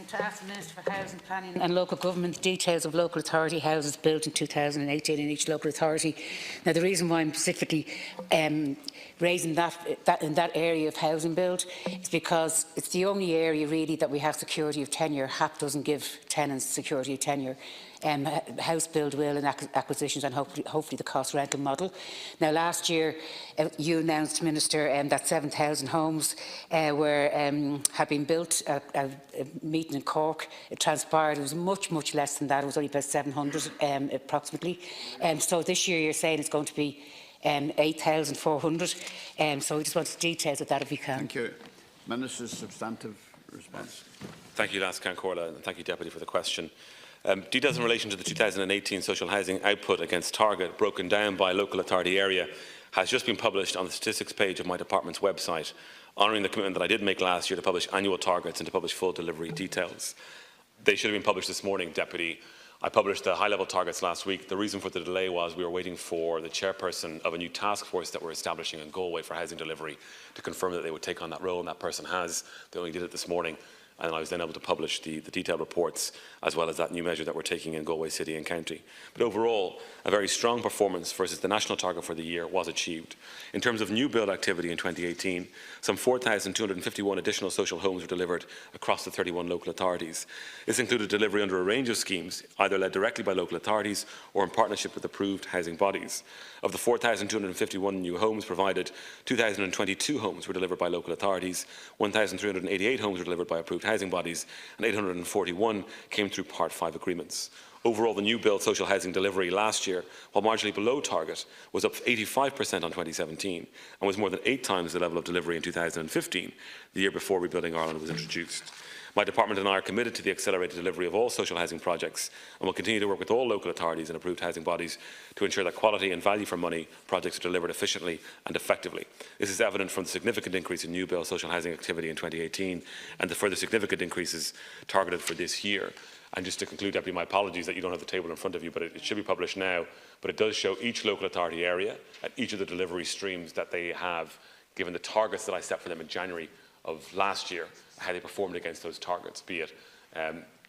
to ask the Minister for Housing, Planning and Local Government details of local authority houses built in 2018 in each local authority. Now, the reason why I'm specifically raising that in that area of housing build is because it's the only area really that we have security of tenure. HAP doesn't give tenants security of tenure. House build will and acquisitions and hopefully the cost rental model. Now, last year you announced, Minister, that 7,000 homes had been built. A meeting in Cork, it transpired it was much less than that. It was only about 700 approximately. So this year you're saying it's going to be 8,400. So we just want details of that if we can. Thank you. Minister's substantive response. Thank you, Last Corla, and thank you, Deputy, for the question. Details in relation to the 2018 social housing output against target, broken down by local authority area, has just been published on the statistics page of my department's website, honouring the commitment that I did make last year to publish annual targets and to publish full delivery details. They should have been published this morning, Deputy. I published the high-level targets last week. The reason for the delay was we were waiting for the chairperson of a new task force that we're establishing in Galway for housing delivery to confirm that they would take on that role, and that person has. They only did it this morning. And I was then able to publish the detailed reports as well as that new measure that we're taking in Galway City and County. But overall, a very strong performance versus the national target for the year was achieved. In terms of new build activity in 2018, some 4,251 additional social homes were delivered across the 31 local authorities. This included delivery under a range of schemes, either led directly by local authorities or in partnership with approved housing bodies. Of the 4,251 new homes provided, 2,022 homes were delivered by local authorities, 1,388 homes were delivered by approved housing bodies, and 841 came through Part 5 agreements. Overall, the new build social housing delivery last year, while marginally below target, was up 85% on 2017 and was more than 8 times the level of delivery in 2015, the year before Rebuilding Ireland was introduced. My department and I are committed to the accelerated delivery of all social housing projects and will continue to work with all local authorities and approved housing bodies to ensure that quality and value for money projects are delivered efficiently and effectively. This is evident from the significant increase in new build social housing activity in 2018 and the further significant increases targeted for this year. And just to conclude, Deputy, my apologies that you don't have the table in front of you, but it should be published now. But it does show each local authority area and each of the delivery streams that they have, given the targets that I set for them in January of last year, how they performed against those targets, be it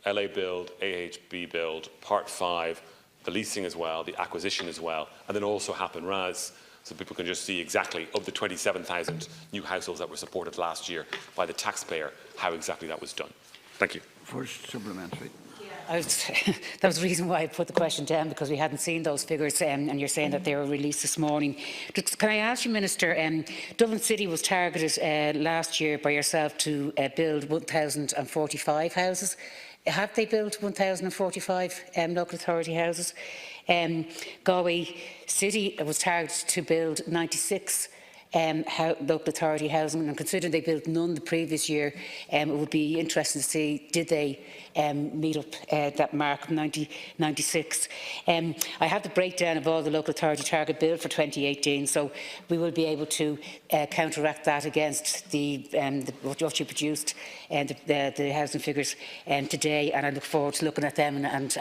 LA build, AHB build, Part 5, the leasing as well, the acquisition as well, and then also HAP and RAS, so people can just see exactly, of the 27,000 new households that were supported last year by the taxpayer, how exactly that was done. Thank you. First supplementary. That was the reason why I put the question down, because we hadn't seen those figures, and you're saying that they were released this morning. Can I ask you, Minister, Dublin City was targeted last year by yourself to build 1,045 houses. Have they built 1,045 local authority houses? Galway City was targeted to build 96 local authority housing, and considering they built none the previous year, it would be interesting to see did they meet up that mark of 96. I have the breakdown of all the local authority target build for 2018, so we will be able to counteract that against what you produced and the housing figures today, and I look forward to looking at them and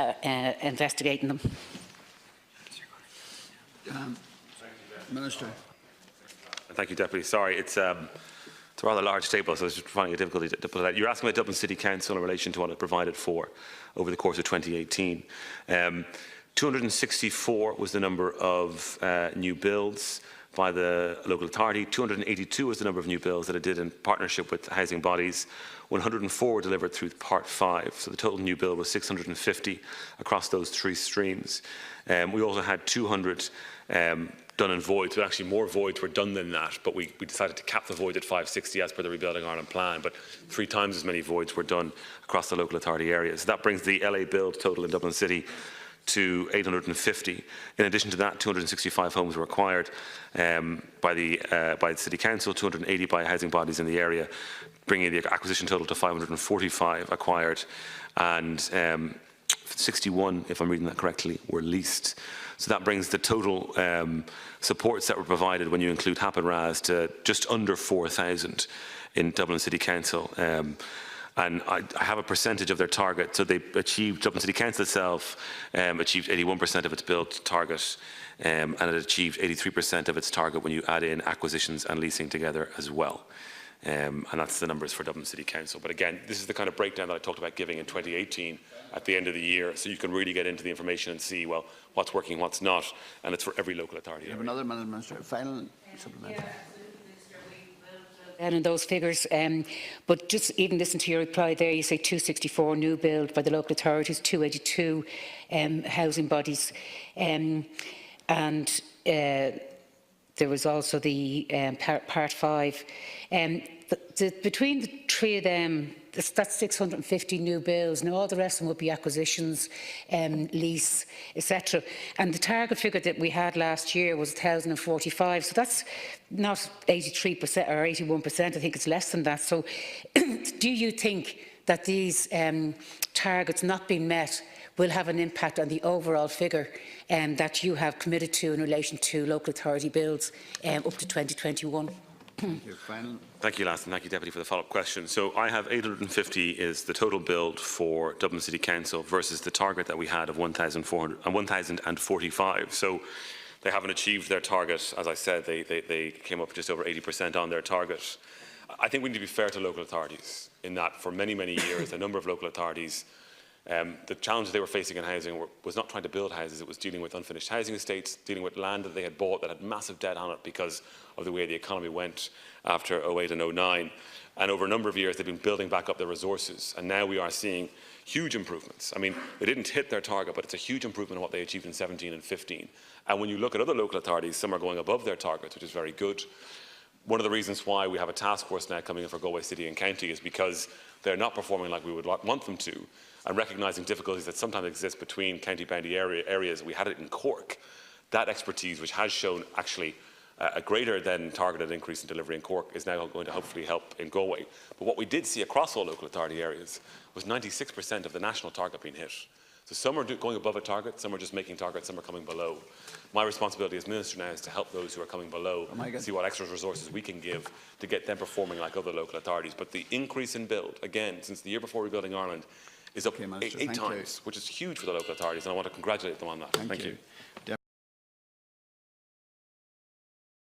investigating them. Minister. Thank you, Deputy. Sorry, it's a rather large table, so I was just finding it difficult to pull it out. You're asking about Dublin City Council in relation to what it provided for over the course of 2018. 264 was the number of new builds by the local authority. 282 was the number of new builds that it did in partnership with housing bodies. 104 were delivered through Part 5, so the total new build was 650 across those 3 streams. We also had 200 done in voids, but actually more voids were done than that, but we decided to cap the void at 560 as per the Rebuilding Ireland plan, but 3 times as many voids were done across the local authority areas. So that brings the LA build total in Dublin City to 850. In addition to that, 265 homes were acquired by the City Council, 280 by housing bodies in the area, bringing the acquisition total to 545 acquired, and 61, if I'm reading that correctly, were leased. So that brings the total supports that were provided when you include HAP and RAS to just under 4,000 in Dublin City Council. And I have a percentage of their target. So they achieved, Dublin City Council itself achieved 81% of its build target, and it achieved 83% of its target when you add in acquisitions and leasing together as well. and that's the numbers for Dublin City Council. But again, this is the kind of breakdown that I talked about giving in 2018 at the end of the year, so you can really get into the information and see, well, what's working, what's not, and it's for every local authority. You have another minute, Minister. Final supplementary. And in those figures, but just even listen to your reply there, you say 264 new build by the local authorities, 282 housing bodies, and there was also the part 5. Between the three of them, that's 650 new builds. Now, all the rest of them would be acquisitions, lease, etc. And the target figure that we had last year was 1,045. So that's not 83% or 81%. I think it's less than that. So do you think that these targets not being met will have an impact on the overall figure that you have committed to in relation to local authority builds up to 2021? Thank you. Final. Thank you, Last, and thank you, Deputy, for the follow-up question. So I have 850 is the total build for Dublin City Council versus the target that we had of 1,045. So they haven't achieved their target. As I said, they came up just over 80% on their target. I think we need to be fair to local authorities in that for many, many years, a number of local authorities, the challenges they were facing in housing was not trying to build houses, it was dealing with unfinished housing estates, dealing with land that they had bought that had massive debt on it because of the way the economy went after 08 and 09. And over a number of years, they've been building back up their resources. And now we are seeing huge improvements. I mean, they didn't hit their target, but it's a huge improvement on what they achieved in 17 and 15. And when you look at other local authorities, some are going above their targets, which is very good. One of the reasons why we have a task force now coming in for Galway City and County is because they're not performing like we would want them to, and recognising difficulties that sometimes exist between county-boundary areas. We had it in Cork. That expertise, which has shown actually a greater than targeted increase in delivery in Cork, is now going to hopefully help in Galway. But what we did see across all local authority areas was 96% of the national target being hit. So some are going above a target, some are just making targets, some are coming below. My responsibility as Minister now is to help those who are coming below, see what extra resources we can give to get them performing like other local authorities. But the increase in build, again, since the year before Rebuilding Ireland, is up eight times, which is huge for the local authorities, and I want to congratulate them on that. Thank you.